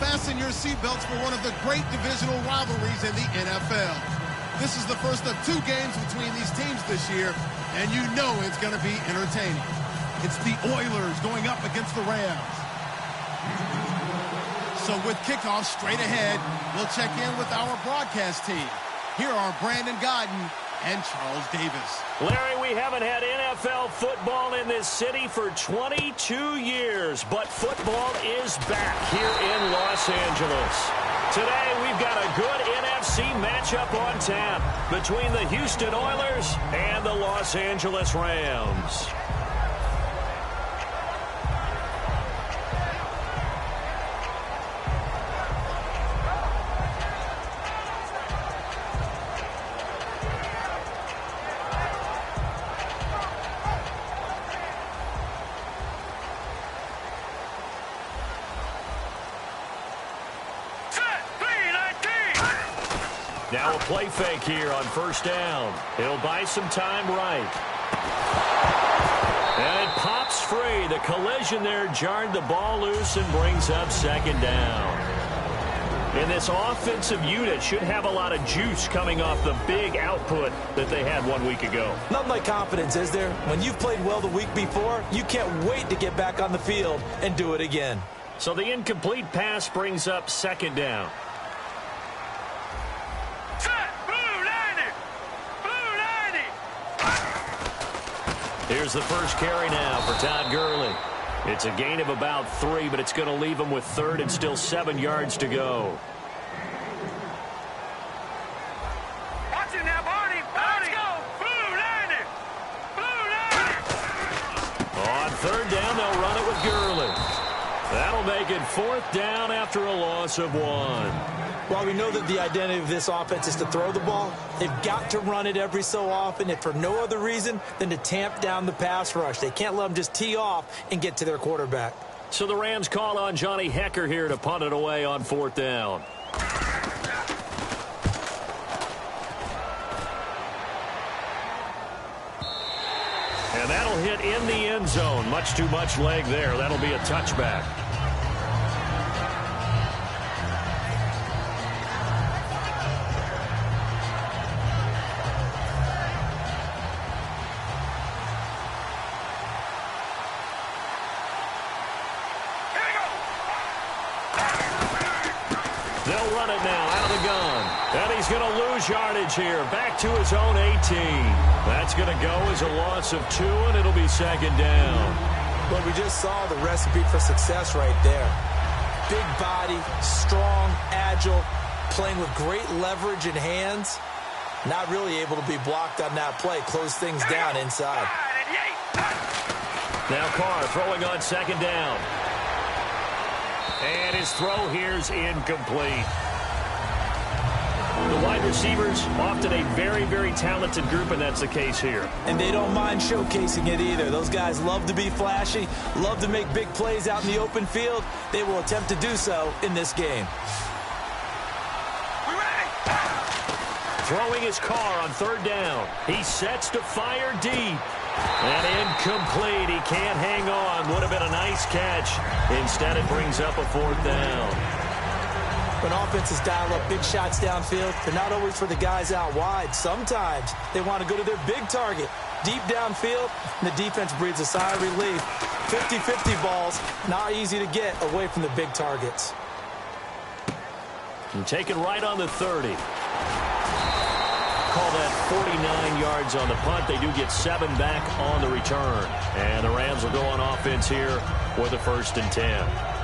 fasten your seatbelts for one of the great divisional rivalries in the NFL. This is the first of 2 games between these teams this year, and you know it's going to be entertaining. It's the Oilers going up against the Rams. So with kickoff straight ahead, we'll check in with our broadcast team. Here are Brandon Godden and Charles Davis. Larry, we haven't had NFL football in this city for 22 years, but football is back here in Los Angeles. Today, we've got a good NFC matchup on tap between the Houston Oilers and the Los Angeles Rams. Now a play fake here on first down. He'll buy some time right. And it pops free. The collision there jarred the ball loose and brings up second down. And this offensive unit should have a lot of juice coming off the big output that they had 1 week ago. Nothing like confidence, is there? When you've played well the week before, you can't wait to get back on the field and do it again. So the incomplete pass brings up second down. Here's the first carry now for Todd Gurley. It's a gain of about 3, but it's going to leave him with 3rd and still 7 yards to go. Watch it now, Barney. Let's go. Blue line. On 3rd down, they'll run it with Gurley. That'll make it 4th down after a loss of 1. While we know that the identity of this offense is to throw the ball, they've got to run it every so often, if for no other reason than to tamp down the pass rush. They can't let them just tee off and get to their quarterback. So the Rams call on Johnny Hecker here to punt it away on 4th down. And that'll hit in the end zone. Much too much leg there. That'll be a touchback. They'll run it now out of the gun. And he's going to lose yardage here. Back to his own 18. That's going to go as a loss of 2, and it'll be second down. But we just saw the recipe for success right there. Big body, strong, agile, playing with great leverage in hands. Not really able to be blocked on that play. Close things down inside. Now Carr throwing on second down. And his throw here's incomplete. The wide receivers, often a very, very talented group, and that's the case here. And they don't mind showcasing it either. Those guys love to be flashy, love to make big plays out in the open field. They will attempt to do so in this game. Throwing his Carr on 3rd down. He sets to fire deep. And incomplete. He can't hang on. Would have been a nice catch. Instead, it brings up a 4th down. When offenses dial up big shots downfield, they're not always for the guys out wide. Sometimes they want to go to their big target. Deep downfield, and the defense breathes a sigh of relief. 50-50 balls, not easy to get away from the big targets. And taken right on the 30. Call that 49 yards on the punt. They do get 7 back on the return. And the Rams will go on offense here with a 1st and 10.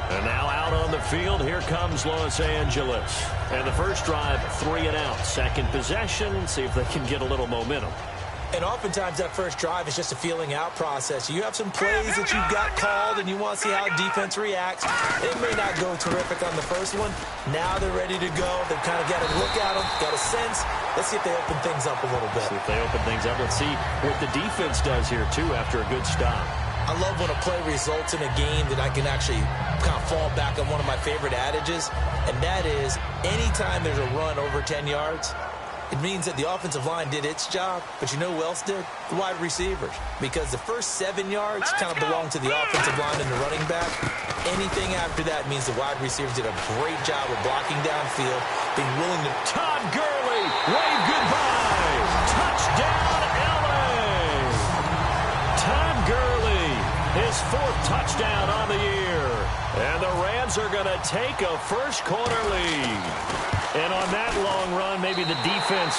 And now out on the field, here comes Los Angeles. And the first drive, 3 and out. Second possession, see if they can get a little momentum. And oftentimes that first drive is just a feeling out process. You have some plays that you've got called and you want to see how defense reacts. It may not go terrific on the first one. Now they're ready to go. They've kind of got a look at them, got a sense. Let's see if they open things up a little bit. See if they open things up. Let's see what the defense does here, too, after a good stop. I love when a play results in a game that I can actually kind of fall back on one of my favorite adages, and that is anytime there's a run over 10 yards, It means that the offensive line did its job, but you know who else did? The wide receivers. Because the first 7 yards kind of belong to the offensive line and the running back. Anything after that means the wide receivers did a great job of blocking downfield, being willing to... Todd Gurley, wave goodbye. Touchdown, LA. Todd Gurley, his 4th touchdown on the year. And the Rams are going to take a first-quarter lead. And on that long run, maybe the defense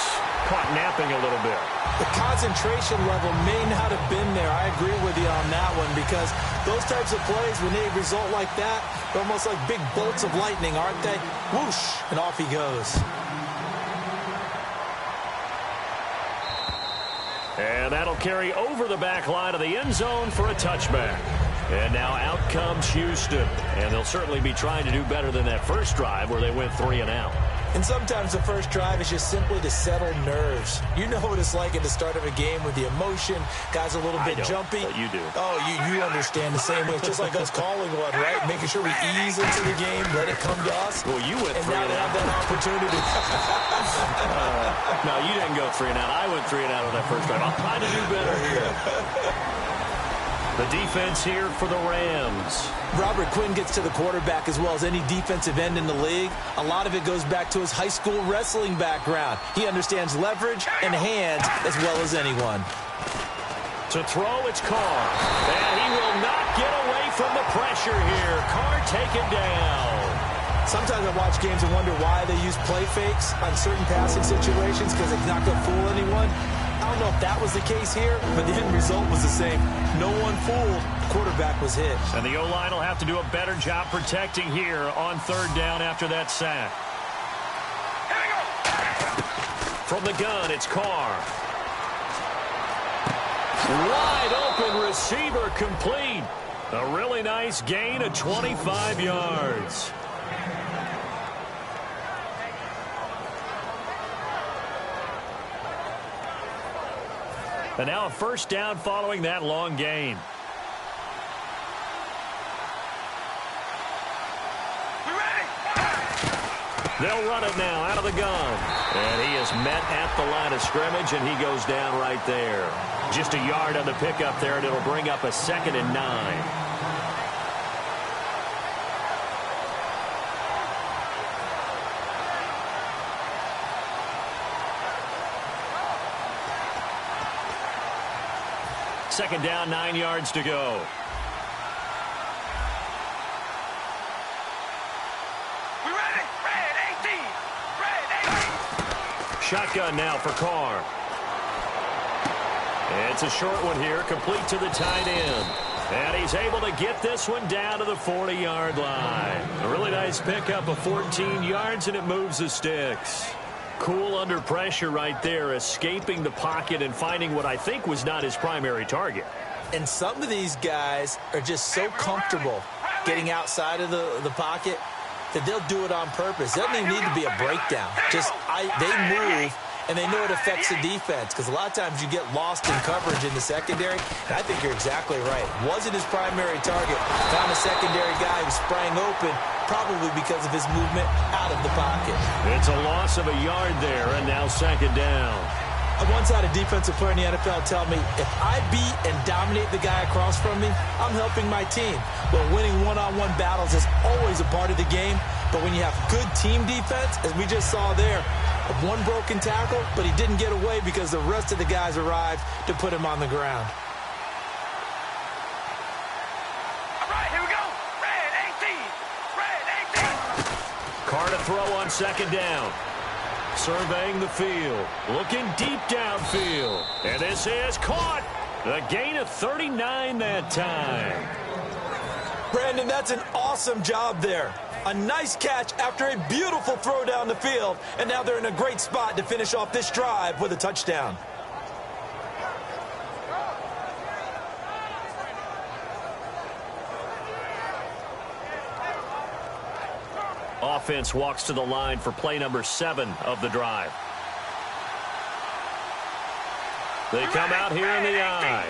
caught napping a little bit. The concentration level may not have been there. I agree with you on that one, because those types of plays, when they result like that, they're almost like big bolts of lightning, aren't they? Whoosh, and off he goes. And that'll carry over the back line of the end zone for a touchback. And now out comes Houston. And they'll certainly be trying to do better than that first drive where they went 3 and out. And sometimes the first drive is just simply to settle nerves. You know what it's like at the start of a game with the emotion. Guys a little bit jumpy. But you do. Oh, you understand the same way. It's just like us calling one, right? Making sure we ease into the game, let it come to us. Well, you went 3 and out. And now they have that opportunity. No, you didn't go 3 and out. I went 3 and out on that first drive. I'll try to do better here. The defense here for the Rams. Robert Quinn gets to the quarterback as well as any defensive end in the league. A lot of it goes back to his high school wrestling background. He understands leverage and hands as well as anyone. To throw, it's Carr. And he will not get away from the pressure here. Carr taken down. Sometimes I watch games and wonder why they use play fakes on certain passing situations, because it's not going to fool anyone. I don't know if that was the case here, but the end result was the same. No one fooled. The quarterback was hit. And the O-line will have to do a better job protecting here on 3rd down after that sack. From the gun, it's Carr. Wide open receiver complete. A really nice gain of 25 yards. And now a first down following that long gain. They'll run it now out of the gun. And he is met at the line of scrimmage, and he goes down right there. Just a yard on the pickup there, and it'll bring up a 2nd and 9. Second down, 9 yards to go. We ready? Red 18. Red 18. Shotgun now for Carr. It's a short one here, complete to the tight end. And he's able to get this one down to the 40-yard line. A really nice pickup of 14 yards, and it moves the sticks. Cool under pressure right there, escaping the pocket and finding what I think was not his primary target. And some of these guys are just so comfortable getting outside of the pocket that they'll do it on purpose. It doesn't even need to be a breakdown. They move, and they know it affects the defense, because a lot of times you get lost in coverage in the secondary. And I think you're exactly right. Wasn't his primary target. Found a secondary guy who sprang open, probably because of his movement out of the pocket. It's a loss of a yard there, and now 2nd down. I once had a defensive player in the NFL tell me, if I beat and dominate the guy across from me, I'm helping my team. Well, winning one-on-one battles is always a part of the game, but when you have good team defense, as we just saw there, one broken tackle, but he didn't get away because the rest of the guys arrived to put him on the ground. All right, here we go. Red 18. Red 18. Carr to throw on 2nd down. Surveying the field. Looking deep downfield. And this is caught. A gain of 39 that time. Brandon, that's an awesome job there. A nice catch after a beautiful throw down the field. And now they're in a great spot to finish off this drive with a touchdown. Offense walks to the line for play number 7 of the drive. They come out here in the eye.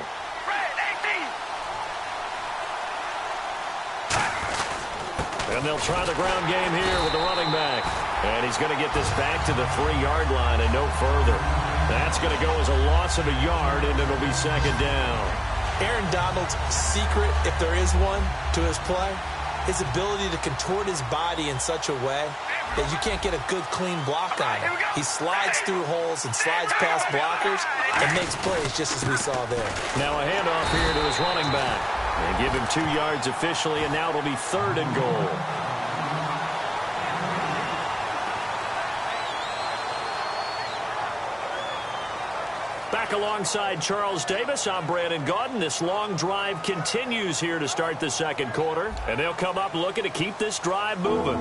And they'll try the ground game here with the running back. And he's going to get this back to the 3-yard line and no further. That's going to go as a loss of a yard, and it'll be second down. Aaron Donald's secret, if there is one, to his play, his ability to contort his body in such a way that you can't get a good, clean block on him. He slides through holes and slides past blockers and makes plays just as we saw there. Now a handoff here to his running back. And give him 2 yards officially, and now it'll be 3rd and goal. Back alongside Charles Davis, I'm Brandon Gaudin. This long drive continues here to start the second quarter. And they'll come up looking to keep this drive moving.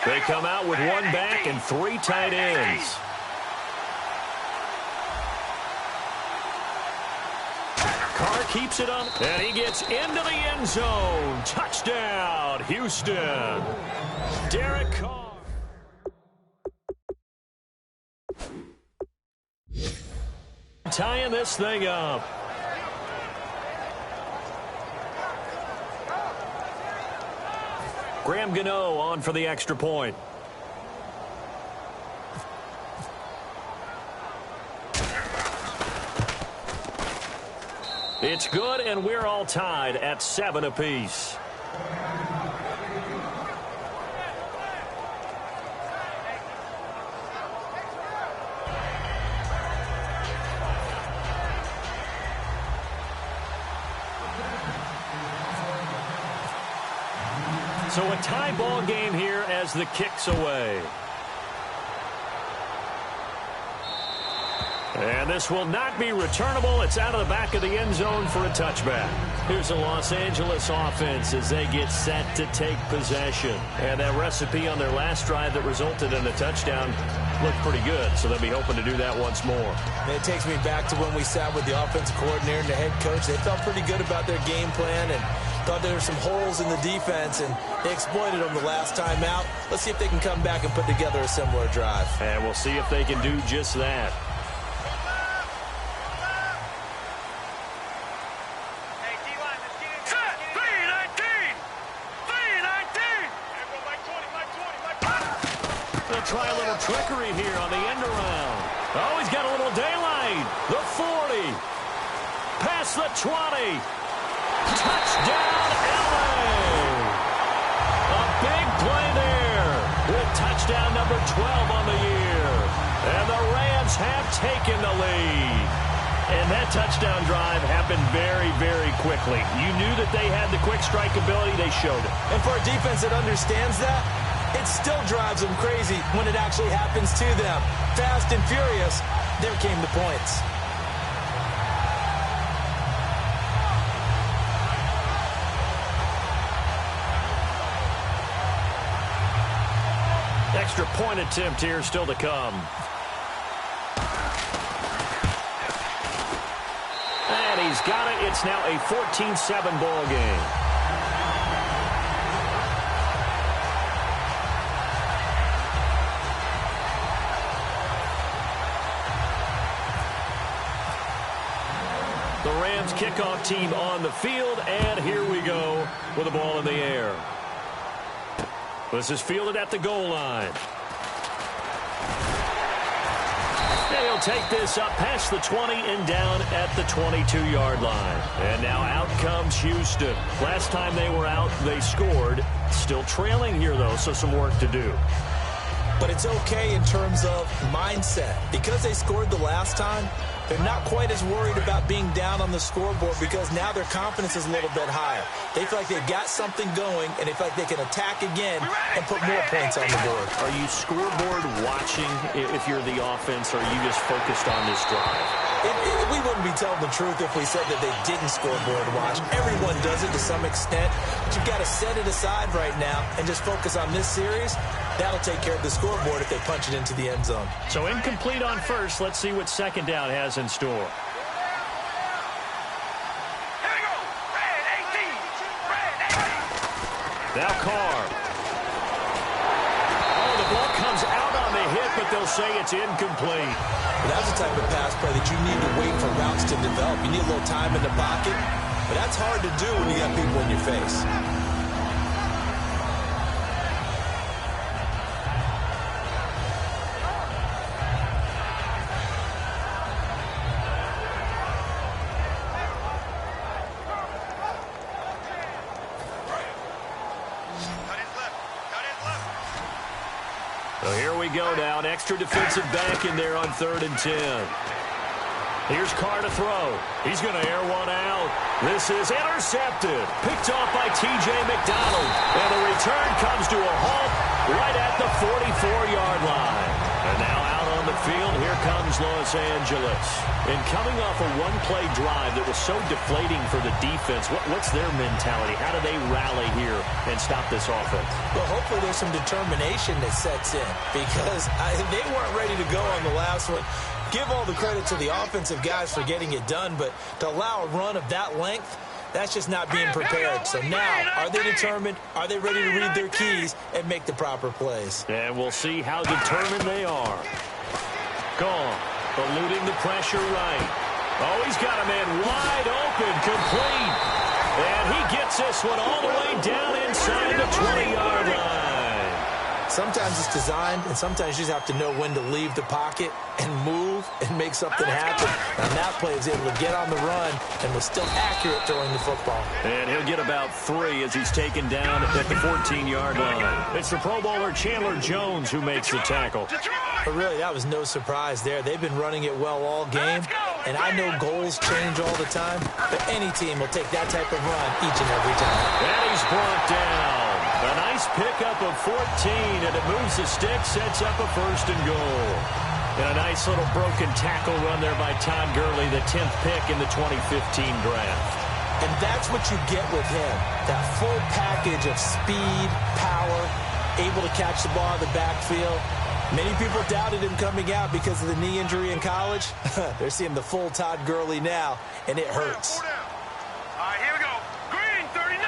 They come out with 1 back and 3 tight ends. Carr keeps it up, and he gets into the end zone. Touchdown, Houston. Derek Carr. Tying this thing up. Graham Gano on for the extra point. It's good, and we're all tied at 7 apiece. So a tie ball game here as the kick's away. And this will not be returnable. It's out of the back of the end zone for a touchback. Here's the Los Angeles offense as they get set to take possession. And that recipe on their last drive that resulted in a touchdown looked pretty good, so they'll be hoping to do that once more. And it takes me back to when we sat with the offensive coordinator and the head coach. They felt pretty good about their game plan and thought there were some holes in the defense, and they exploited them the last time out. Let's see if they can come back and put together a similar drive. And we'll see if they can do just that. They'll try a little trickery here on the end around. Oh, he's got a little daylight. The 40. Past the 20. Touchdown, LA! A big play there with touchdown number 12 on the year. And the Rams have taken the lead. And that touchdown drive happened very, very quickly. You knew that they had the quick strike ability. They showed it. And for a defense that understands that, it still drives them crazy when it actually happens to them. Fast and furious, there came the points. Extra point attempt here still to come. And he's got it. It's now a 14-7 ball game. The Rams kickoff team on the field, and here we go with the ball in the air. This is fielded at the goal line. They'll take this up past the 20 and down at the 22-yard line. And now out comes Houston. Last time they were out, they scored. Still trailing here, though, so some work to do. But it's okay in terms of mindset. Because they scored the last time, they're not quite as worried about being down on the scoreboard because now their confidence is a little bit higher. They feel like they've got something going, and they feel like they can attack again and put more points on the board. Are you scoreboard watching if you're the offense, or are you just focused on this drive? We wouldn't be telling the truth if we said that they didn't scoreboard watch. Everyone does it to some extent, but you've got to set it aside right now and just focus on this series That'll take care of the scoreboard if they punch it into the end zone. So incomplete on first. Let's see what second down has in store. Here we go. Red 18. Red 18. Now Carr. Oh, the ball comes out on the hit, but they'll say it's incomplete. That's the type of pass play that you need to wait for routes to develop. You need a little time in the pocket, but that's hard to do when you got people in your face. So here we go now. An extra defensive back in there on 3rd and 10. Here's Carr to throw. He's going to air one out. This is intercepted. Picked off by T.J. McDonald. And the return comes to a halt right at the 44-yard line. And now out on the field, here comes Los Angeles. And coming off a one-play drive that was so deflating for the defense, what's their mentality? How do they rally here and stop this offense? Well, hopefully there's some determination that sets in because they weren't ready to go on the last one. Give all the credit to the offensive guys for getting it done, but to allow a run of that length, that's just not being prepared. So now, are they determined? Are they ready to read their keys and make the proper plays? And we'll see how determined they are. Gone. Eluding the pressure right. Oh, he's got a man wide open, complete. And he gets this one all the way down inside the 20-yard line. Sometimes it's designed, and sometimes you just have to know when to leave the pocket and move and make something happen. And that play is able to get on the run and was still accurate throwing the football. And he'll get about 3 as he's taken down at the 14-yard line. It's the Pro Bowler Chandler Jones who makes the tackle. But really, that was no surprise there. They've been running it well all game, and I know goals change all the time, but any team will take that type of run each and every time. And he's brought down. A nice pickup of 14, and it moves the stick, sets up a 1st and goal. And a nice little broken tackle run there by Todd Gurley, the 10th pick in the 2015 draft. And that's what you get with him, that full package of speed, power, able to catch the ball in the backfield. Many people doubted him coming out because of the knee injury in college. They're seeing the full Todd Gurley now, and it hurts. All right, here we go. Green, 39.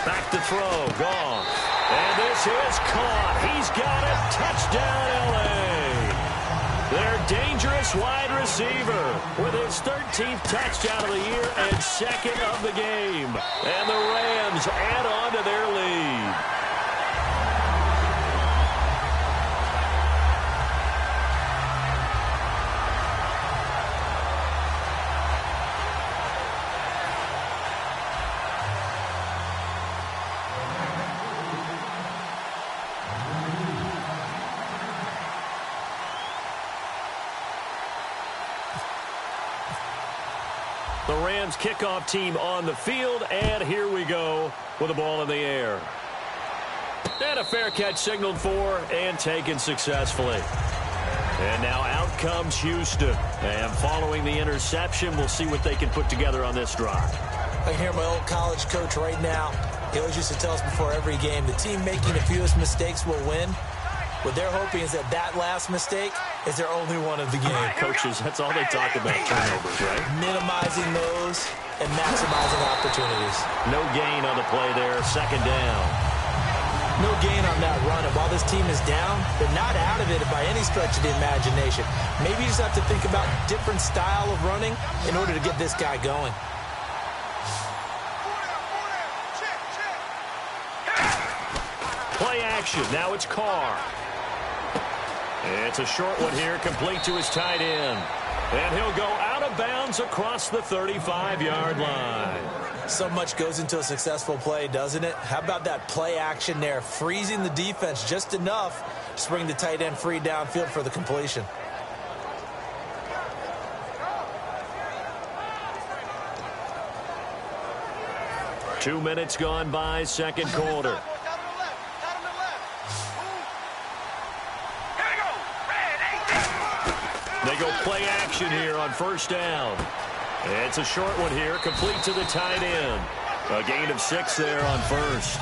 Back to throw, gone. And this is caught. He's got it. Touchdown, L.A. Their dangerous wide receiver with his 13th touchdown of the year and 2nd of the game. And the Rams add on to their lead. The Rams kickoff team on the field, and here we go with the ball in the air. And a fair catch signaled for and taken successfully. And now out comes Houston. And following the interception, we'll see what they can put together on this drive. I can hear my old college coach right now. He always used to tell us before every game, the team making the fewest mistakes will win. What they're hoping is that that last mistake is their only one of the game. Coaches, that's all they talk about, turnovers, right? Minimizing those and maximizing opportunities. No gain on the play there, 2nd down. No gain on that run. And while this team is down, they're not out of it by any stretch of the imagination. Maybe you just have to think about a different style of running in order to get this guy going. Play action. Now it's Carr. It's a short one here, complete to his tight end. And he'll go out of bounds across the 35-yard line. So much goes into a successful play, doesn't it? How about that play action there, freezing the defense just enough to bring the tight end free downfield for the completion. Two minutes gone by, 2nd quarter. They go play action here on 1st down. It's a short one here, complete to the tight end. A gain of 6 there on 1st.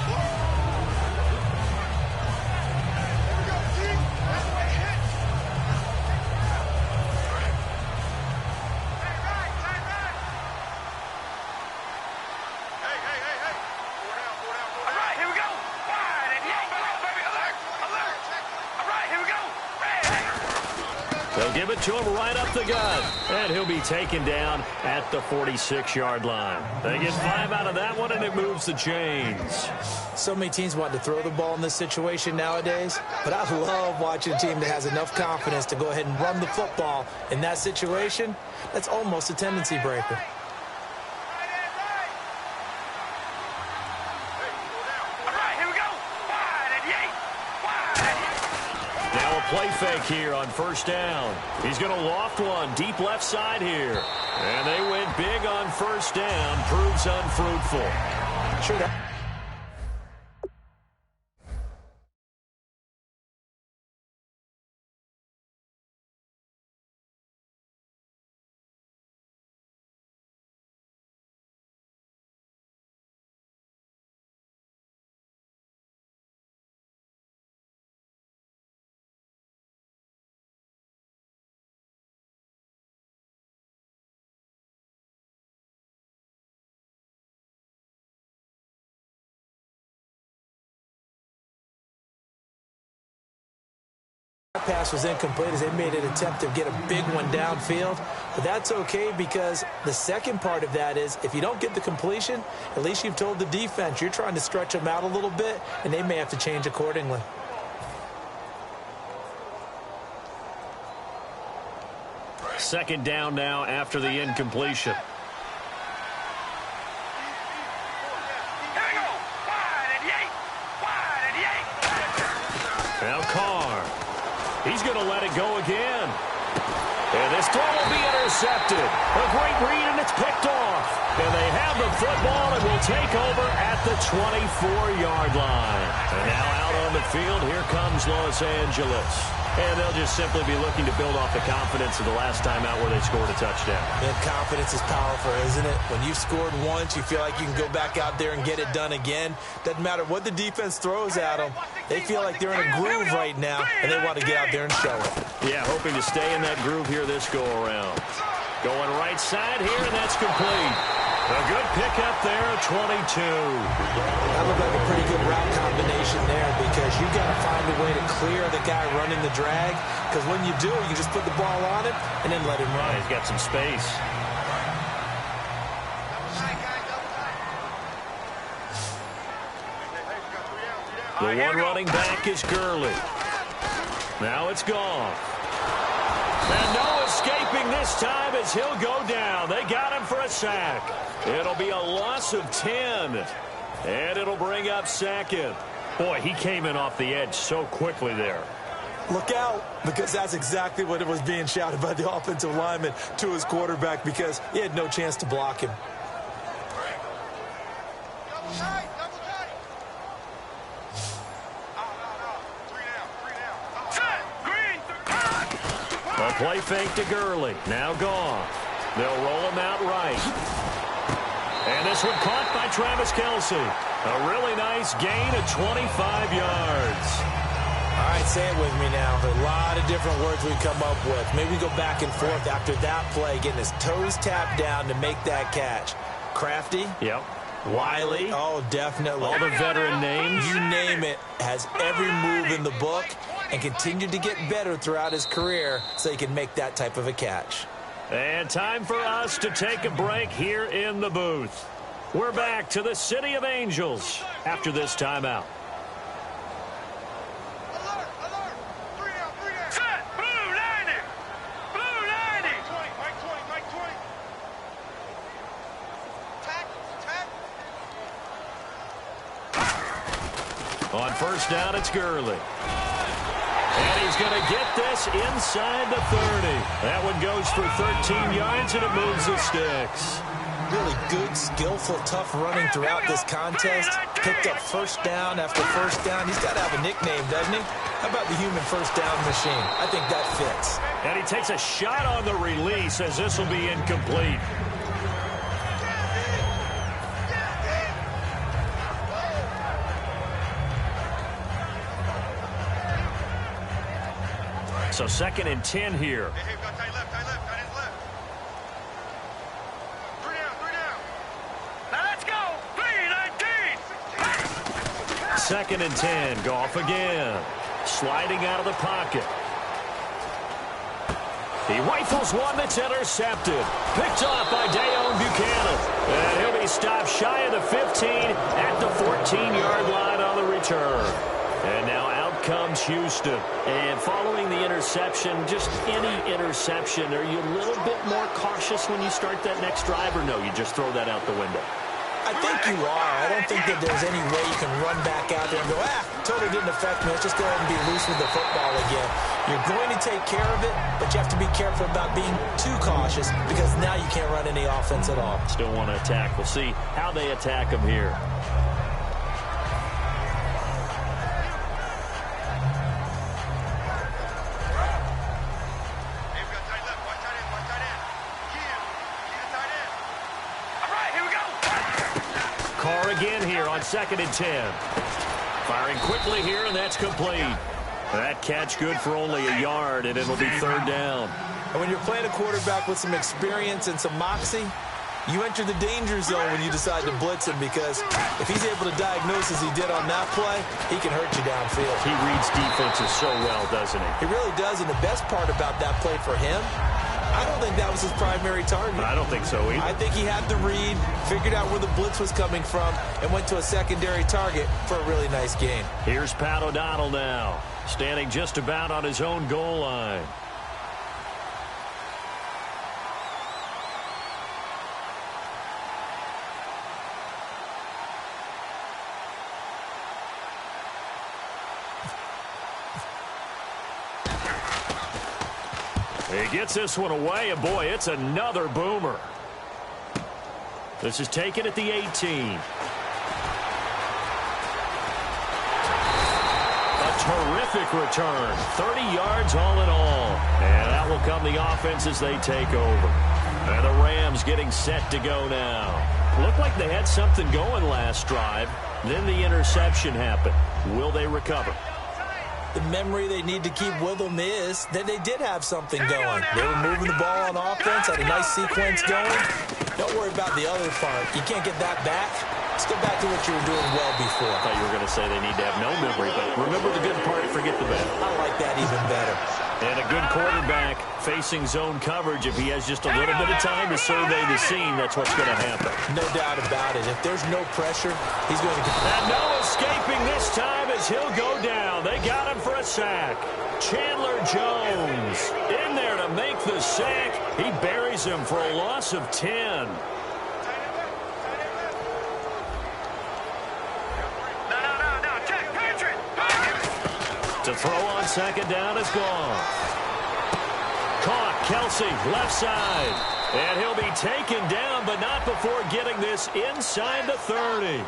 give it to him right up the gut. And he'll be taken down at the 46-yard line. They get 5 out of that one, and it moves the chains. So many teams want to throw the ball in this situation nowadays, but I love watching a team that has enough confidence to go ahead and run the football in that situation. That's almost a tendency breaker. Play fake here on first down. He's going to loft one deep left side here. And they went big on first down. Proves unfruitful. Sure that. Pass was incomplete as they made an attempt to get a big one downfield, but that's okay because the second part of that is if you don't get the completion, at least you've told the defense you're trying to stretch them out a little bit, and they may have to change accordingly. Second down now after the incompletion. Now Carr. He's going to let it go again. And this throw will be intercepted. A great read, and it's picked off. And they have the football and will take over at the 24-yard line. And now out on the field, here comes Los Angeles. And they'll just simply be looking to build off the confidence of the last time out where they scored a touchdown. And confidence is powerful, isn't it? When you've scored once, you feel like you can go back out there and get it done again. Doesn't matter what the defense throws at them. They feel like they're in a groove right now, and they want to get out there and show it. Yeah, hoping to stay in that groove here this go-around. Going right side here, and that's complete. A good pickup there at 22. That looked like a pretty good route combination there because you've got to find a way to clear the guy running the drag, because when you do, you just put the ball on him and then let him run. Yeah, he's got some space. The one running back is Gurley. Now it's gone. And no escaping this time as he'll go down. They got him for a sack. It'll be a loss of 10. And it'll bring up second. Boy, he came in off the edge so quickly there. Look out, because that's exactly what it was being shouted by the offensive lineman to his quarterback because he had no chance to block him. A play fake to Gurley. Now gone. They'll roll him out right. And this one caught by Travis Kelce. A really nice gain of 25 yards. All right, say it with me now. There are a lot of different words we come up with. Maybe we go back and forth after that play, getting his toes tapped down to make that catch. Crafty? Yep. Wiley? Oh, definitely. All the veteran names? You name it. Has every move in the book and continued to get better throughout his career so he can make that type of a catch. And time for us to take a break here in the booth. We're back to the City of Angels after this timeout. Alert, alert. 3 down, 3 down. Set. Blue 90. Blue 90. Mike 20, Mike 20, Mike 20. Tack, tack. On first down, it's Gurley. And he's going to get this inside the 30. That one goes for 13 yards, and it moves the sticks. Really good, skillful, tough running throughout this contest. Picked up first down after first down. He's got to have a nickname, doesn't he? How about the human first down machine? I think that fits. And he takes a shot on the release as this will be incomplete. So 2nd and 10 here. Hey, got tight left, tight left, tight his left. 3 down, 3 down. Now let's go. 3-19. 2nd and 10. Goff again. Sliding out of the pocket. He rifles one that's intercepted. Picked off by Dayon Buchanan. And he'll be stopped shy of the 15 at the 14-yard line on the return. And now out comes Houston. And following the interception, just any interception, are you a little bit more cautious when you start that next drive, or no, you just throw that out the window? I think you are. I don't think that there's any way you can run back out there and go, totally didn't affect me. Let's just go ahead and be loose with the football again. You're going to take care of it, but you have to be careful about being too cautious because now you can't run any offense at all. Still want to attack. We'll see how they attack him here. Again here on 2nd and 10. Firing quickly here, and that's complete. That catch good for only a yard, and it'll be 3rd down. And when you're playing a quarterback with some experience and some moxie, you enter the danger zone when you decide to blitz him, because if he's able to diagnose as he did on that play, he can hurt you downfield. He reads defenses so well, doesn't he? He really does, and the best part about that play for him, I don't think that was his primary target. I don't think so either. I think he had the read, figured out where the blitz was coming from, and went to a secondary target for a really nice game. Here's Pat O'Donnell now, standing just about on his own goal line. He gets this one away, and boy, it's another boomer. This is taken at the 18. A terrific return. 30 yards all in all. And that will come the offense as they take over. And the Rams getting set to go now. Looked like they had something going last drive. Then the interception happened. Will they recover? The memory they need to keep with them is that they did have something going. They were moving the ball on offense, had a nice sequence going. Don't worry about the other part. You can't get that back. Let's go back to what you were doing well before. I thought you were going to say they need to have no memory, but remember the good part, forget the bad. I like that even better. And a good quarterback facing zone coverage. If he has just a little bit of time to survey the scene, that's what's going to happen. No doubt about it. If there's no pressure, he's going to get... And no escaping this time as he'll go down. They got him for a sack. Chandler Jones in there to make the sack. He buries him for a loss of 10. To throw on 2nd down is gone. Caught, Kelsey, left side. And he'll be taken down, but not before getting this inside the 30.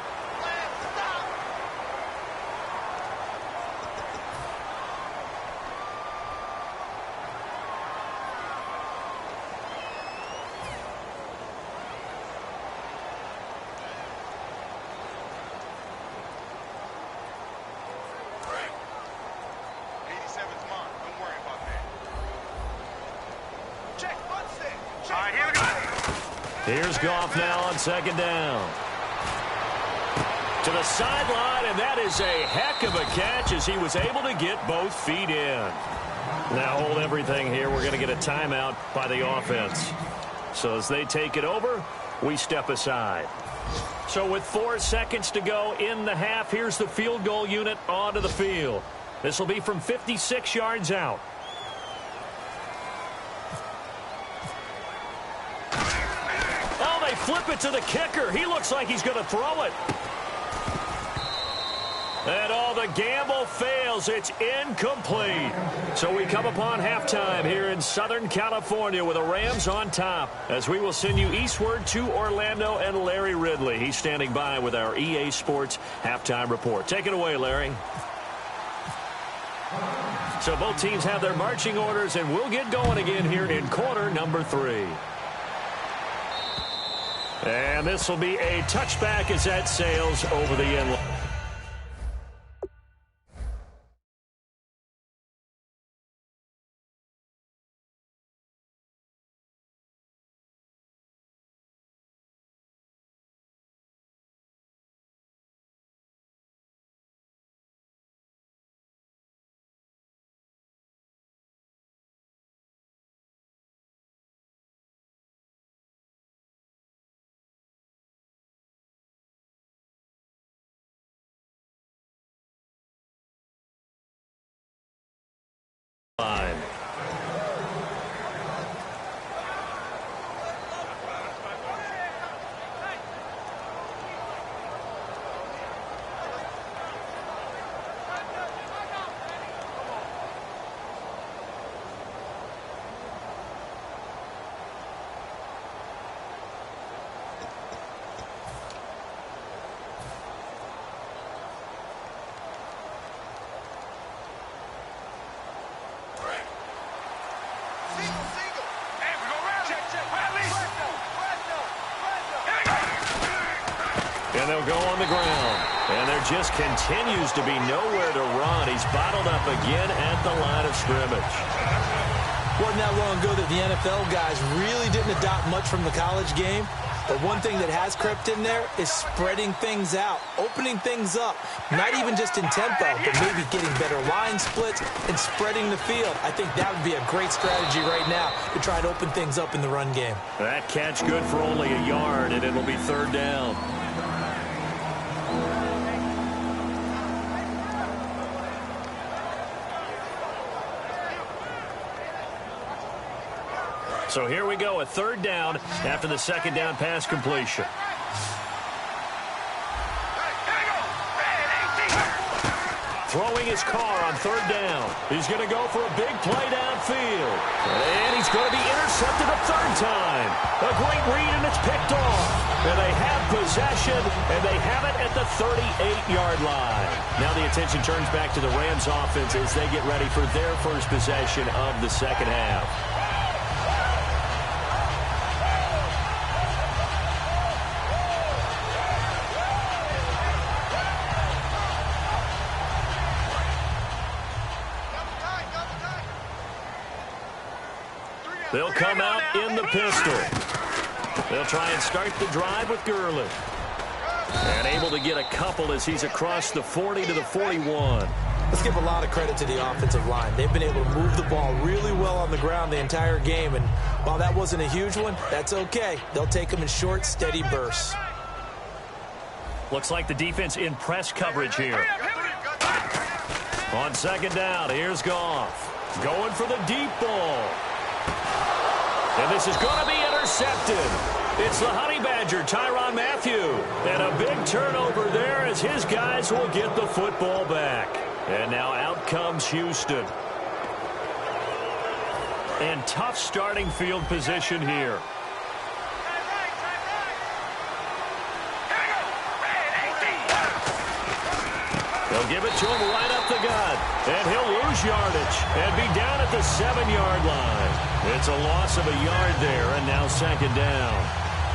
Here's Goff now on 2nd down. To the sideline, and that is a heck of a catch as he was able to get both feet in. Now hold everything here. We're going to get a timeout by the offense. So as they take it over, we step aside. So with 4 seconds to go in the half, here's the field goal unit onto the field. This will be from 56 yards out. Flip it to the kicker. He looks like he's going to throw it. And all the gamble fails. It's incomplete. So we come upon halftime here in Southern California with the Rams on top, as we will send you eastward to Orlando and Larry Ridley. He's standing by with our EA Sports halftime report. Take it away, Larry. So both teams have their marching orders, and we'll get going again here in quarter number 3. And this will be a touchback as that sails over the end line. And they'll go on the ground. And there just continues to be nowhere to run. He's bottled up again at the line of scrimmage. Wasn't that long ago that the NFL guys really didn't adopt much from the college game. But one thing that has crept in there is spreading things out, opening things up, not even just in tempo, but maybe getting better line splits and spreading the field. I think that would be a great strategy right now to try and open things up in the run game. That catch good for only a yard, and it'll be third down. So here we go, a third down after the second down pass completion. Throwing his car on third down. He's going to go for a big play downfield. And he's going to be intercepted a third time. A great read, and it's picked off. And they have possession, and they have it at the 38-yard line. Now the attention turns back to the Rams offense as they get ready for their first possession of the second half. They'll come out in the pistol. They'll try and start the drive with Gurley. And able to get a couple as he's across the 40 to the 41. Let's give a lot of credit to the offensive line. They've been able to move the ball really well on the ground the entire game. And while that wasn't a huge one, that's okay. They'll take them in short, steady bursts. Looks like the defense in press coverage here. On second down, here's Goff. Going for the deep ball. And this is going to be intercepted. It's the Honey Badger, Tyrann Mathieu. And a big turnover there as his guys will get the football back. And now out comes Houston. And tough starting field position here. They'll give it to him right up the gut. And he'll lose yardage and be down at the 7-yard line. It's a loss of a yard there, and now second down.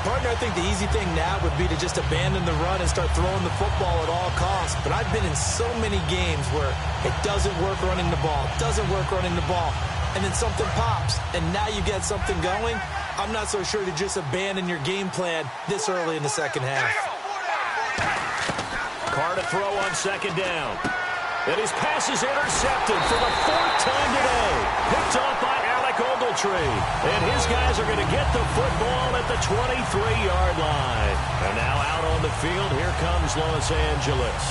Partner, I think the easy thing now would be to just abandon the run and start throwing the football at all costs. But I've been in so many games where it doesn't work running the ball, and then something pops, and now you get something going. I'm not so sure to just abandon your game plan this early in the second half. Carr to throw on second down. And his pass is intercepted for the fourth time today. Picked off by Alec Ogletree. And his guys are going to get the football at the 23-yard line. And now out on the field, here comes Los Angeles.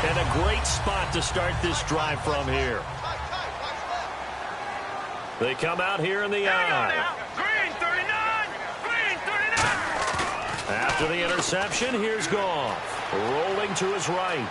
And a great spot to start this drive from here. They come out here in the eye. After the interception, here's Goff. Rolling to his right.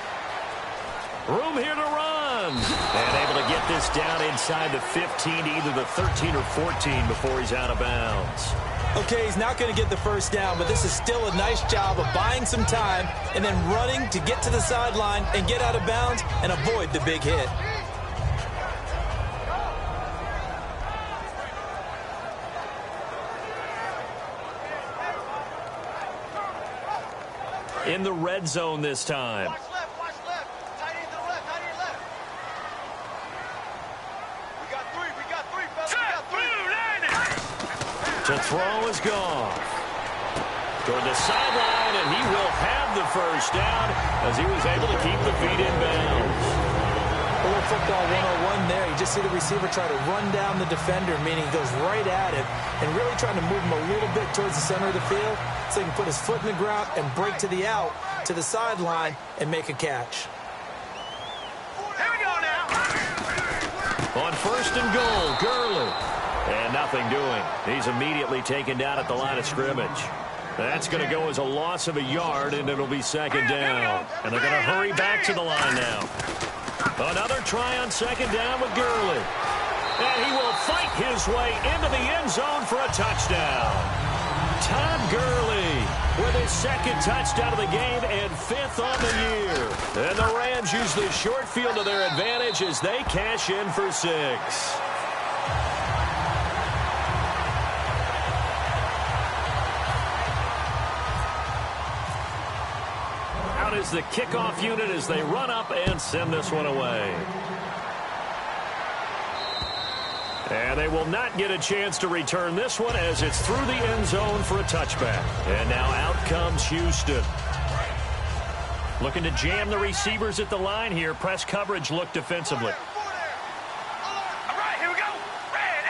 Room here to run. And able to get this down inside the 15 to either the 13 or 14 before he's out of bounds. Okay, he's not going to get the first down, but this is still a nice job of buying some time and then running to get to the sideline and get out of bounds and avoid the big hit. In the red zone this time. Watch left. Tight end to the left, We got three, fellas. To throw is Goff. Toward the sideline, and he will have the first down as he was able to keep the feet in bounds. A little football 101 there. You just see the receiver try to run down the defender, meaning he goes right at him and really trying to move him a little bit towards the center of the field so he can put his foot in the ground and break to the out, to the sideline, and make a catch. Here we go now. On first and goal, Gurley. And nothing doing. He's immediately taken down at the line of scrimmage. That's going to go as a loss of a yard, and it'll be second down. And they're going to hurry back to the line now. Another try on second down with Gurley. And he will fight his way into the end zone for a touchdown. Todd Gurley with his second touchdown of the game and fifth on the year. And the Rams use the short field to their advantage as they cash in for 6. the kickoff unit as they run up and send this one away. And they will not get a chance to return this one as it's through the end zone for a touchback. And now out comes Houston. Looking to jam the receivers at the line here. Press coverage look defensively. All right, here we go. Red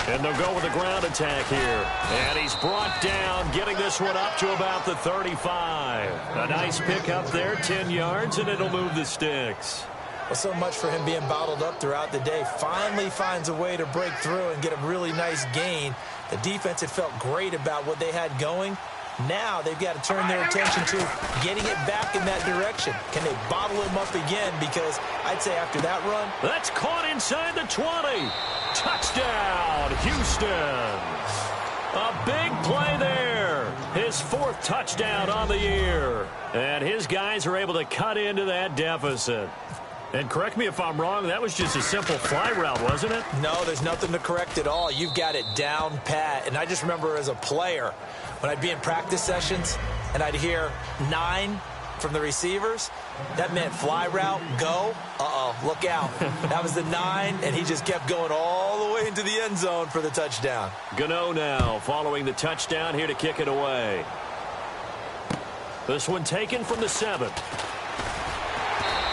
18. And they'll go with a ground attack here. And he's brought down, getting this one up to about the 35. A nice pick up there, 10 yards, and it'll move the sticks. Well, so much for him being bottled up throughout the day. Finally finds a way to break through and get a really nice gain. The defense had felt great about what they had going. Now they've got to turn their attention to getting it back in that direction. Can they bottle him up again? Because I'd say after that run. That's caught inside the 20. Touchdown, Houston. A big play there. His 4th touchdown on the year. And his guys are able to cut into that deficit. And correct me if I'm wrong, that was just a simple fly route, wasn't it? No, there's nothing to correct at all. You've got it down pat. And I just remember as a player, when I'd be in practice sessions and I'd hear 9 from the receivers, that meant fly route, go, look out. That was the 9, and he just kept going all the way into the end zone for the touchdown. Gano now following the touchdown here to kick it away. This one taken from the 7.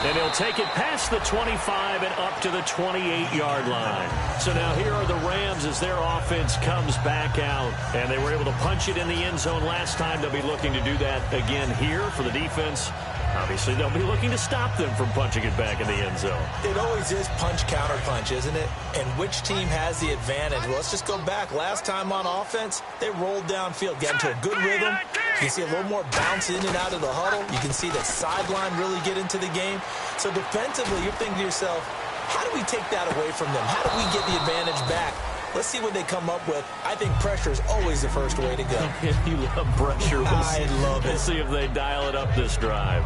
And he'll take it past the 25 and up to the 28-yard line. So now here are the Rams as their offense comes back out. And they were able to punch it in the end zone last time. They'll be looking to do that again here for the defense. Obviously, they'll be looking to stop them from punching it back in the end zone. It always is punch-counter-punch, isn't it? And which team has the advantage? Well, let's just go back. Last time on offense, they rolled downfield, got into a good rhythm. You can see a little more bounce in and out of the huddle. You can see the sideline really get into the game. So defensively, you're thinking to yourself, how do we take that away from them? How do we get the advantage back? Let's see what they come up with. I think pressure is always the first way to go. You love pressure. I love it. We'll see if they dial it up this drive.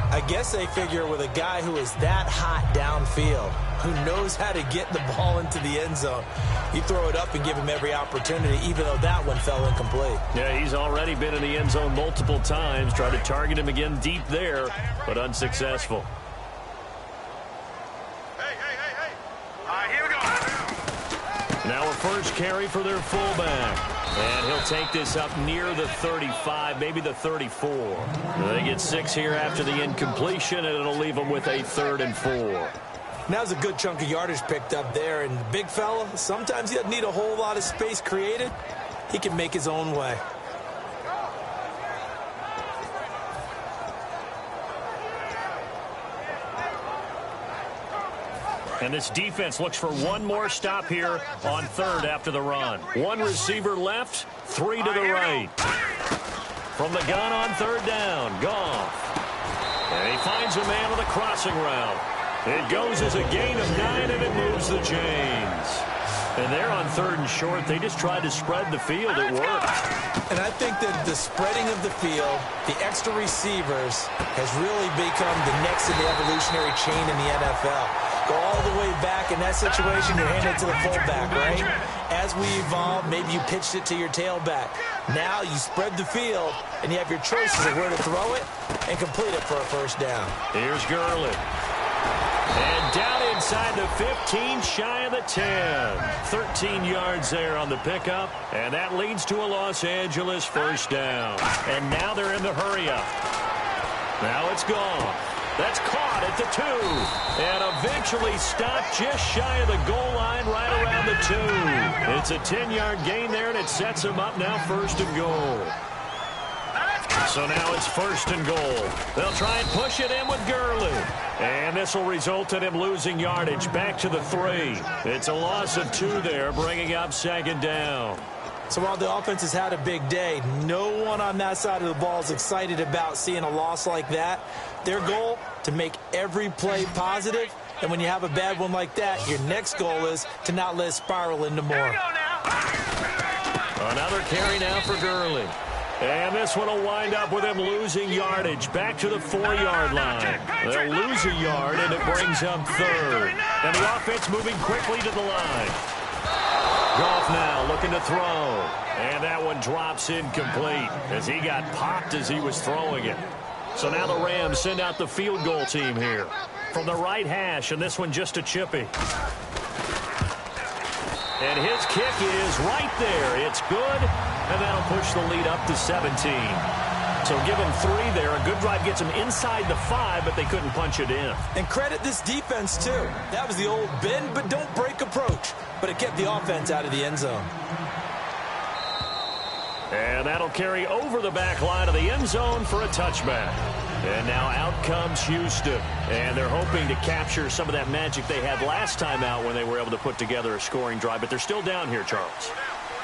I guess they figure with a guy who is that hot downfield, who knows how to get the ball into the end zone, you throw it up and give him every opportunity, even though that one fell incomplete. Yeah, he's already been in the end zone multiple times. Tried to target him again deep there, but unsuccessful. Hey. All right, here we go. Now a first carry for their fullback. And he'll take this up near the 35, maybe the 34. They get 6 here after the incompletion, and it'll leave them with a 3rd and 4. Now's a good chunk of yardage picked up there. And the big fella, sometimes he doesn't need a whole lot of space created. He can make his own way. And this defense looks for one more stop here on 3rd after the run. 1 receiver left, 3 to the right. From the gun on 3rd down, Goff. And he finds a man on the crossing route. It goes as a gain of 9, and it moves the chains. And they're on 3rd and short. They just tried to spread the field. It worked. And I think that the spreading of the field, the extra receivers, has really become the next in the evolutionary chain in the NFL. Go all the way back in that situation, you're handed to the fullback, right? As we evolve, maybe you pitched it to your tailback. Now you spread the field, and you have your choices of where to throw it and complete it for a first down. Here's Gurley. And down inside the 15, shy of the 10. 13 yards there on the pickup, and that leads to a Los Angeles first down. And now they're in the hurry-up. Now it's gone. That's caught at the 2. And eventually stopped just shy of the goal line right around the 2. It's a 10-yard gain there, and it sets them up now 1st and goal. So now it's 1st and goal. They'll try and push it in with Gurley. And this will result in him losing yardage back to the 3. It's a loss of 2 there, bringing up 2nd down. So while the offense has had a big day, no one on that side of the ball is excited about seeing a loss like that. Their goal, to make every play positive. And when you have a bad one like that, your next goal is to not let it spiral into more. Another carry now for Gurley. And this one will wind up with him losing yardage back to the 4-yard line. They'll lose a yard, and it brings up 3rd. And the offense moving quickly to the line. Goff now looking to throw. And that one drops incomplete as he got popped as he was throwing it. So now the Rams send out the field goal team here from the right hash, and this one just a chippy. And his kick is right there. It's good, and that'll push the lead up to 17. So give them 3 there. A good drive gets them inside the 5, but they couldn't punch it in. And credit this defense, too. That was the old bend but don't break approach, but it kept the offense out of the end zone. And that'll carry over the back line of the end zone for a touchback. And now out comes Houston. And they're hoping to capture some of that magic they had last time out when they were able to put together a scoring drive. But they're still down here, Charles.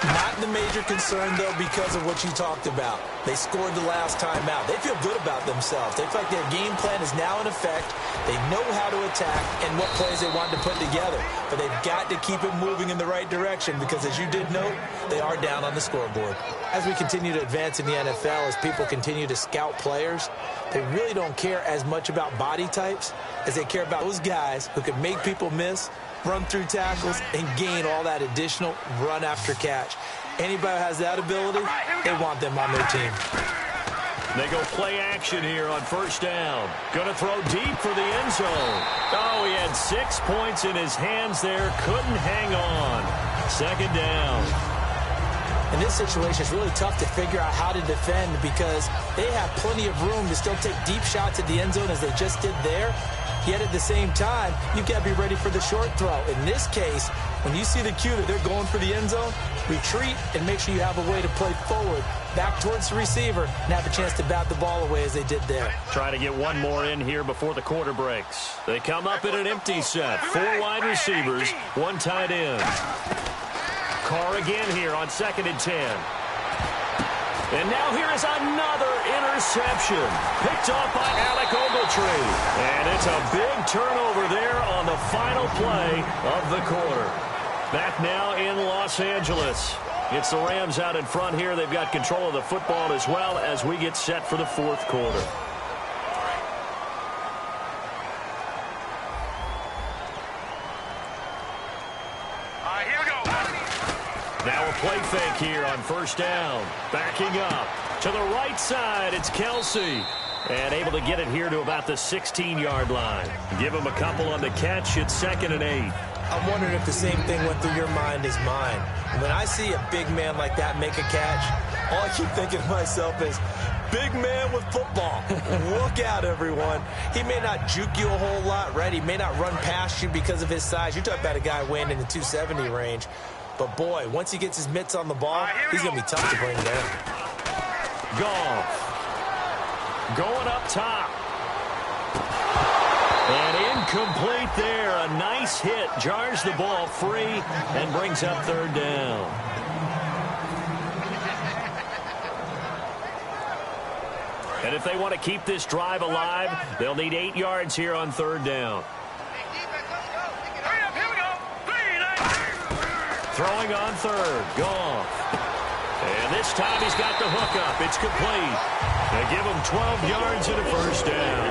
Not the major concern, though, because of what you talked about. They scored the last time out. They feel good about themselves. They feel like their game plan is now in effect. They know how to attack and what plays they want to put together. But they've got to keep it moving in the right direction because, as you did note, they are down on the scoreboard. As we continue to advance in the NFL, as people continue to scout players, they really don't care as much about body types as they care about those guys who can make people miss, run through tackles, and gain all that additional run after catch. Anybody who has that ability, they want them on their team. They go play action here on first down. Going to throw deep for the end zone. Oh, he had 6 points in his hands there. Couldn't hang on. Second down. In this situation, it's really tough to figure out how to defend because they have plenty of room to still take deep shots at the end zone as they just did there. Yet at the same time, you've got to be ready for the short throw. In this case, when you see the cue that they're going for the end zone, retreat and make sure you have a way to play forward, back towards the receiver, and have a chance to bat the ball away as they did there. Try to get one more in here before the quarter breaks. They come up in an empty set. 4 wide receivers, 1 tight end. Carr again here on 2nd and 10. And now here is another interception. Picked off by Alec Ogletree. And it's a big turnover there on the final play of the quarter. Back now in Los Angeles. It's the Rams out in front here. They've got control of the football as well as we get set for the 4th quarter. Now a play fake here on first down. Backing up to the right side. It's Kelsey. And able to get it here to about the 16-yard line. Give him a couple on the catch. It's 2nd and 8. I'm wondering if the same thing went through your mind as mine. When I see a big man like that make a catch, all I keep thinking to myself is, big man with football. Look out, everyone. He may not juke you a whole lot, right? He may not run past you because of his size. You're talking about a guy weighing in the 270 range. But, boy, once he gets his mitts on the ball, he's going to be tough to bring down. Goff going up top. And incomplete there. A nice hit. Jars the ball free and brings up 3rd down. And if they want to keep this drive alive, they'll need 8 yards here on 3rd down. Throwing on 3rd. Goff. And this time he's got the hook up. It's complete. They give him 12 yards and a first down.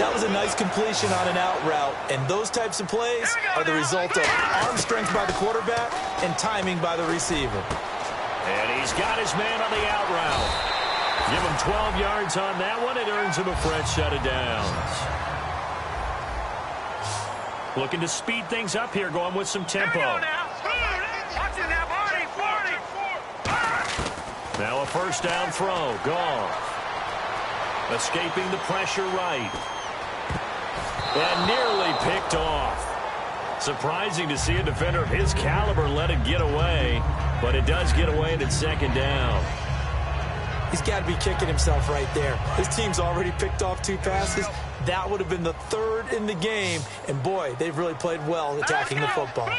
That was a nice completion on an out route. And those types of plays are the result of arm strength by the quarterback and timing by the receiver. And he's got his man on the out route. Give him 12 yards on that one. It earns him a fresh set of downs. Looking to speed things up here, going with some tempo. Now a first down throw. Goff. Escaping the pressure right. And nearly picked off. Surprising to see a defender of his caliber let it get away. But it does get away and it's 2nd down. He's got to be kicking himself right there. His team's already picked off 2 passes. That would have been the 3rd in the game. And, boy, they've really played well attacking the football.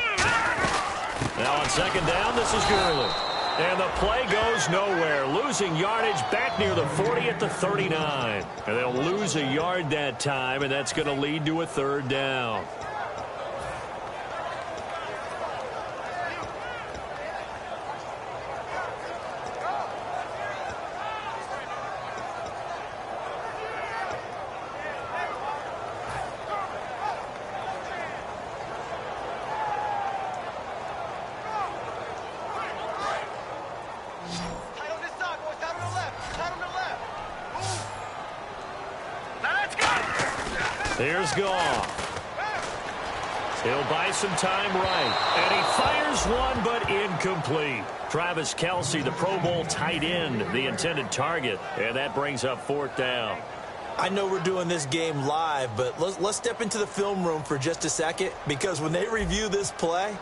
Now on 2nd down, this is Gurley. And the play goes nowhere. Losing yardage back near the 40 at the 39. And they'll lose a yard that time, and that's going to lead to a 3rd down. Here's Goff. He'll buy some time right. And he fires one, but incomplete. Travis Kelce, the Pro Bowl tight end, the intended target. And that brings up 4th down. I know we're doing this game live, but let's step into the film room for just a second, because when they review this play,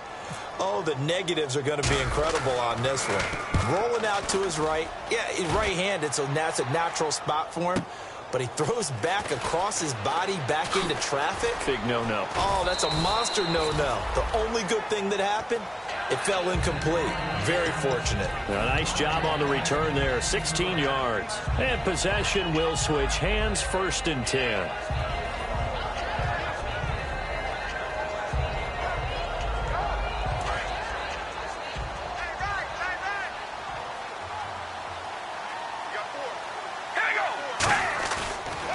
oh, the negatives are going to be incredible on this one. Rolling out to his right. Yeah, he's right-handed, so that's a natural spot for him. But he throws back across his body back into traffic. Big no-no. Oh, that's a monster no-no. The only good thing that happened, it fell incomplete. Very fortunate. A nice job on the return there. 16 yards. And possession will switch hands, 1st and 10.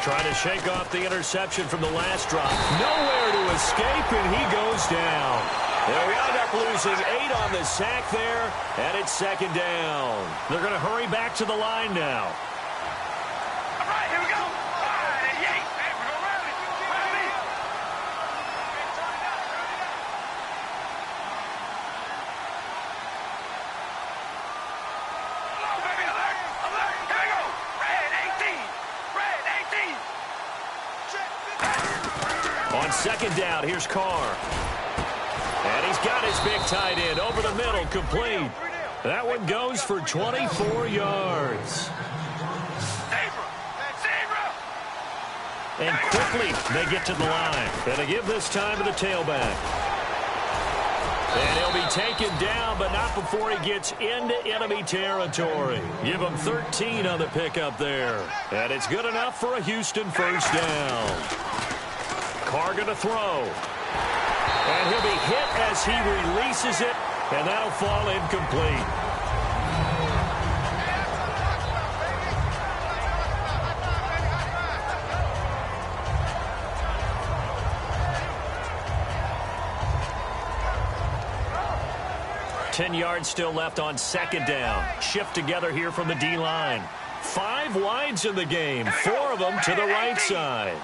Trying to shake off the interception from the last drop. Nowhere to escape, and he goes down. They wound up losing 8 on the sack there, and it's 2nd down. They're going to hurry back to the line now. All right, here we go. Hey, we're going to rally. Rally. Come on, baby. Alert. Alert. Here we go. Red 18. Red 18. On 2nd down, here's Carr. And he's got his big tight end over the middle, complete. That one goes for 24 yards. And quickly, they get to the line. And they give this time to the tailback. And he'll be taken down, but not before he gets into enemy territory. Give him 13 on the pickup there. And it's good enough for a Houston 1st down. Carr going to throw. And he'll be hit as he releases it, and that'll fall incomplete. Ten yards still left on 2nd down. Shift together here from the D-line. 5 wides in the game, 4 of them to the right side.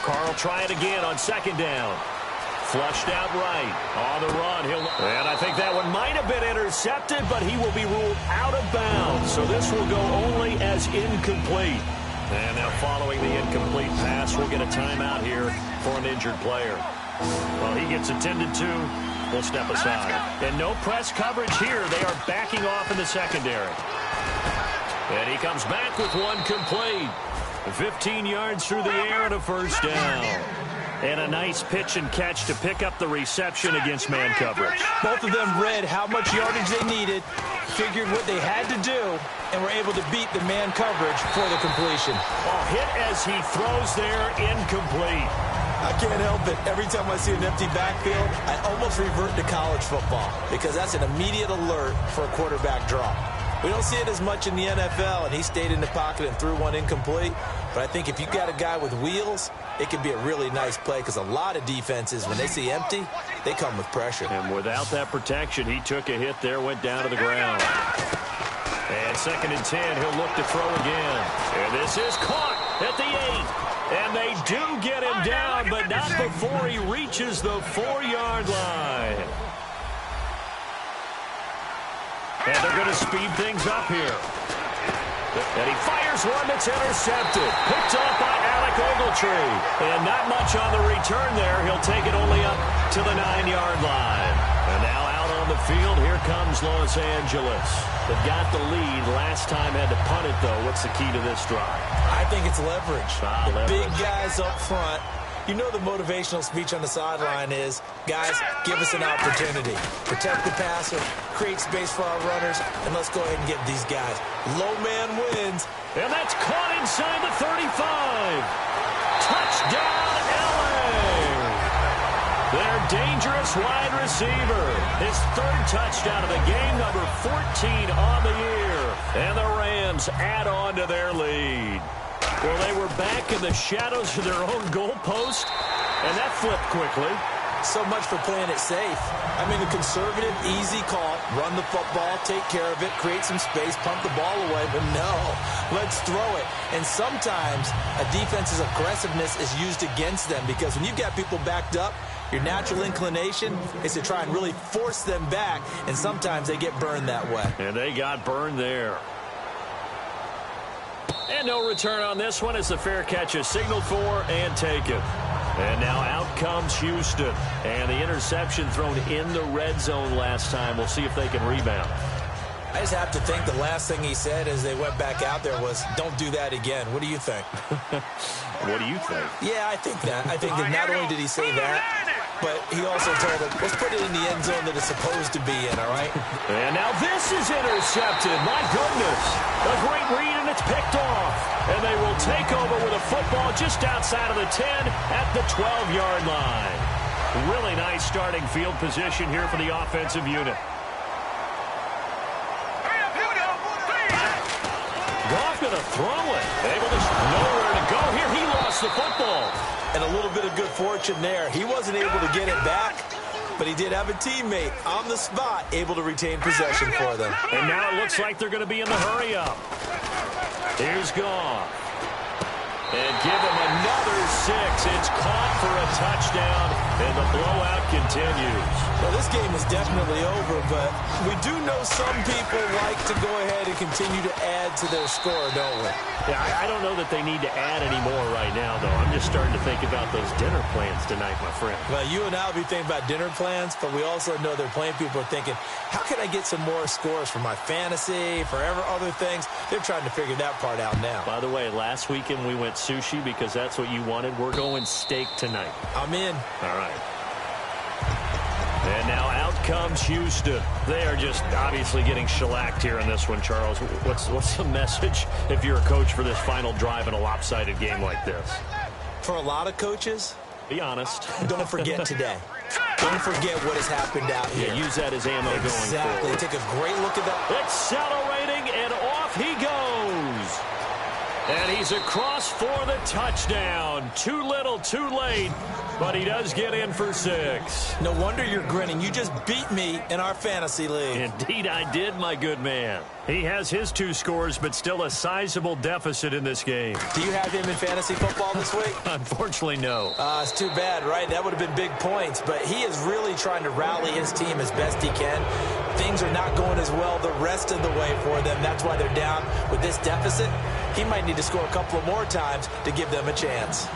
Carr will try it again on 2nd down. Flushed out right. On the run. And I think that one might have been intercepted, but he will be ruled out of bounds. So this will go only as incomplete. And now following the incomplete pass, we'll get a timeout here for an injured player. Well, he gets attended to. We'll step aside. And no press coverage here. They are backing off in the secondary. And he comes back with one complete. 15 yards through the air and a 1st down. And a nice pitch and catch to pick up the reception against man coverage. Both of them read how much yardage they needed, figured what they had to do, and were able to beat the man coverage for the completion. Oh, hit as he throws there, incomplete. I can't help it. Every time I see an empty backfield, I almost revert to college football, because that's an immediate alert for a quarterback draw. We don't see it as much in the NFL, and he stayed in the pocket and threw one incomplete. But I think if you got a guy with wheels, it can be a really nice play, because a lot of defenses, when they see empty, they come with pressure. And without that protection, he took a hit there, went down to the ground. And 2nd and 10, he'll look to throw again. And this is caught at the 8. And they do get him down, but not before he reaches the 4-yard line. And they're going to speed things up here. And he fires one that's intercepted. Picked off by Alec Ogletree. And not much on the return there. He'll take it only up to the 9-yard line. And now out on the field, here comes Los Angeles. They've got the lead. Last time had to punt it, though. What's the key to this drive? I think it's leverage. Leverage. Big guys up front. You know the motivational speech on the sideline is, guys, give us an opportunity. Protect the passer, create space for our runners, and let's go ahead and get these guys. Low man wins. And that's caught inside the 35. Touchdown, LA. Their dangerous wide receiver. His 3rd touchdown of the game, number 14 on the year. And the Rams add on to their lead. Well, they were back in the shadows of their own goalpost, and that flipped quickly. So much for playing it safe. I mean, a conservative, easy call, run the football, take care of it, create some space, pump the ball away, but no, let's throw it. And sometimes a defense's aggressiveness is used against them because when you've got people backed up, your natural inclination is to try and really force them back, and sometimes they get burned that way. And they got burned there. And no return on this one as the fair catch is signaled for and taken. And now out comes Houston. And the interception thrown in the red zone last time. We'll see if they can rebound. I just have to think the last thing he said as they went back out there was, don't do that again. What do you think? What do you think? Yeah, I think that. I think that not only did he say that, but he also told him, let's put it in the end zone that it's supposed to be in, all right? And now this is intercepted. My goodness. A great read, and it's picked off. And they will take over with a football just outside of the 10 at the 12-yard line. Really nice starting field position here for the offensive unit. Goff going to throw it. Able to nowhere to go here. He lost the football. And a little bit of good fortune there. He wasn't able to get it back, but he did have a teammate on the spot able to retain possession for them. And now it looks like they're going to be in the hurry-up. Here's Goff. And give him another 6. It's caught for a touchdown, and the blowout continues. Well, this game is definitely over, but we do know some people like to go ahead and continue to add to their score, don't we? Yeah, I don't know that they need to add any more right now, though. I'm just starting to think about those dinner plans tonight, my friend. Well, you and I will be thinking about dinner plans, but we also know there are plenty of people are thinking, how can I get some more scores for my fantasy, for other things? They're trying to figure that part out now. By the way, last weekend we went sushi because that's what you wanted. We're going steak tonight. I'm in. All right. And now out comes Houston. They are just obviously getting shellacked here in this one, Charles. What's the message if you're a coach for this final drive in a lopsided game like this? For a lot of coaches, be honest. Don't forget today. Don't forget what has happened out here. Yeah, use that as ammo going forward. Exactly. Take a great look at that. Accelerating, and off he goes. And he's across for the touchdown. Too little, too late, but he does get in for 6. No wonder you're grinning. You just beat me in our fantasy league. Indeed I did, my good man. He has his 2 scores, but still a sizable deficit in this game. Do you have him in fantasy football this week? Unfortunately, no. It's too bad, right? That would have been big points, but he is really trying to rally his team as best he can. Things are not going as well the rest of the way for them. That's why they're down with this deficit. He might need to score a couple of more times to give them a chance.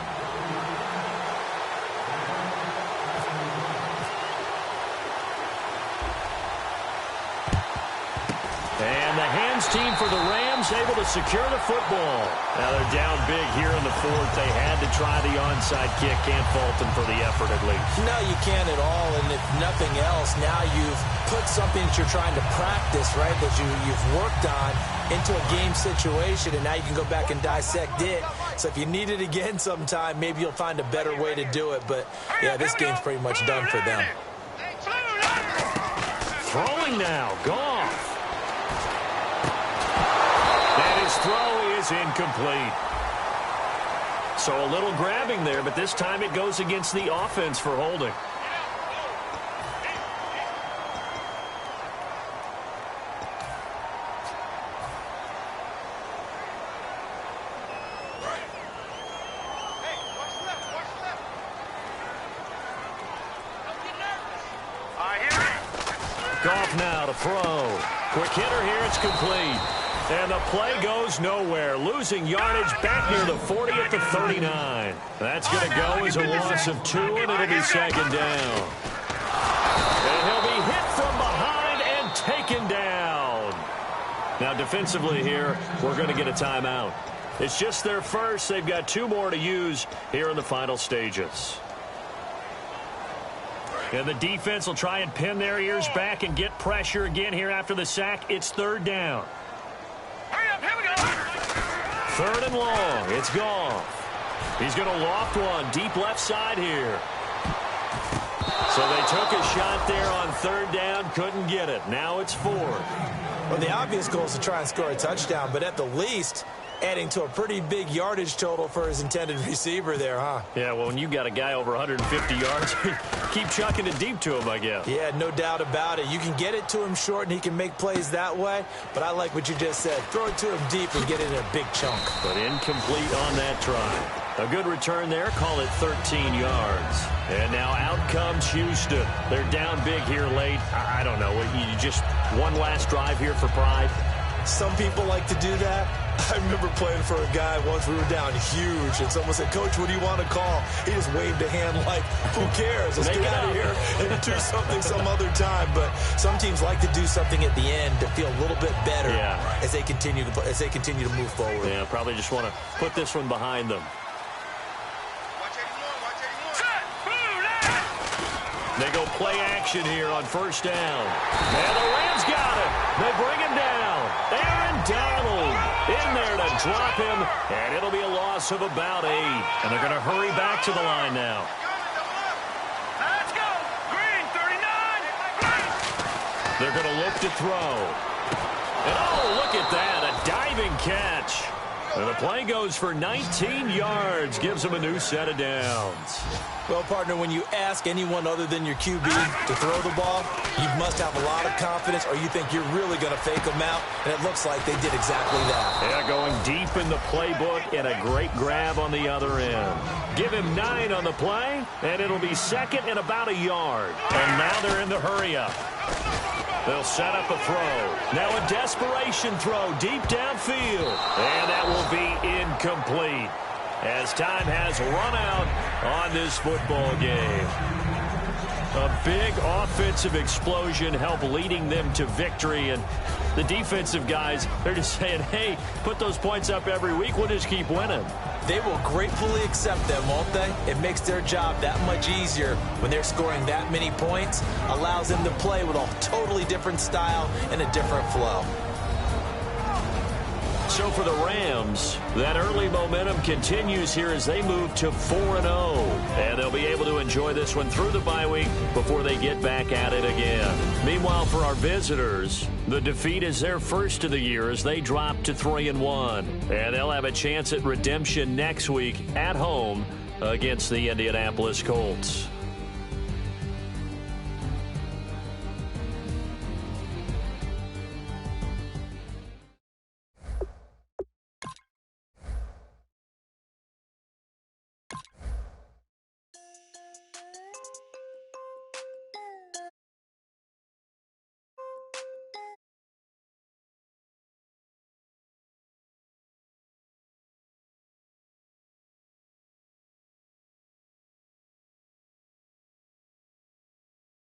And the hands team for the Rams able to secure the football. Now they're down big here in the 4th. They had to try the onside kick. Can't fault them for the effort at least. No, you can't at all. And if nothing else, now you've put something that you're trying to practice, right, that you've worked on into a game situation, and now you can go back and dissect it. So if you need it again sometime, maybe you'll find a better way to do it. But, yeah, this game's pretty much done for them. Throwing now. Goff. And his throw is incomplete. So a little grabbing there, but this time it goes against the offense for holding. Goff now to throw. Quick hitter here, it's complete. And the play goes nowhere. Losing yardage back near the 40 at the 39. That's going to go as a loss of 2, and it'll be 2nd down. And he'll be hit from behind and taken down. Now defensively here, we're going to get a timeout. It's just their first. They've got 2 more to use here in the final stages. And the defense will try and pin their ears back and get pressure again here after the sack. It's 3rd down. Hurry up, here we go. 3rd and long. It's Goff. He's going to loft one deep left side here. So they took a shot there on 3rd down, couldn't get it. Now it's 4th. Well, the obvious goal is to try and score a touchdown, but at the least, adding to a pretty big yardage total for his intended receiver there, huh? Yeah, well, when you got a guy over 150 yards, keep chucking it deep to him, I guess. Yeah, no doubt about it. You can get it to him short, and he can make plays that way, but I like what you just said. Throw it to him deep and get it in a big chunk. But incomplete on that try. A good return there, call it 13 yards. And now out comes Houston. They're down big here late. I don't know, you just one last drive here for pride? Some people like to do that. I remember playing for a guy once. We were down huge, and someone said, "Coach, what do you want to call?" He just waved a hand like, "Who cares? Let's get out of here and do something some other time." But some teams like to do something at the end to feel a little bit better as they continue to move forward. Yeah, probably just want to put this one behind them. They go play action here on first down. And the Rams got it. They bring him down. Aaron Donald in there to drop him. And it'll be a loss of about 8. And they're going to hurry back to the line now. Let's go. Green, 39. They're going to look to throw. And oh, look at that. A diving catch. And the play goes for 19 yards. Gives him a new set of downs. Well, partner, when you ask anyone other than your QB to throw the ball, you must have a lot of confidence, or you think you're really going to fake them out, and it looks like they did exactly that. Yeah, going deep in the playbook and a great grab on the other end. Give him 9 on the play, and it'll be second and about a yard. And now they're in the hurry-up. They'll set up a throw. Now a desperation throw deep downfield. And that will be incomplete as time has run out on this football game. A big offensive explosion helped leading them to victory. And the defensive guys, they're just saying, hey, put those points up every week. We'll just keep winning. They will gratefully accept them, won't they? It makes their job that much easier when they're scoring that many points. Allows them to play with a totally different style and a different flow. So for the Rams, that early momentum continues here as they move to 4-0. And they'll be able to enjoy this one through the bye week before they get back at it again. Meanwhile, for our visitors, the defeat is their first of the year as they drop to 3-1. And they'll have a chance at redemption next week at home against the Indianapolis Colts.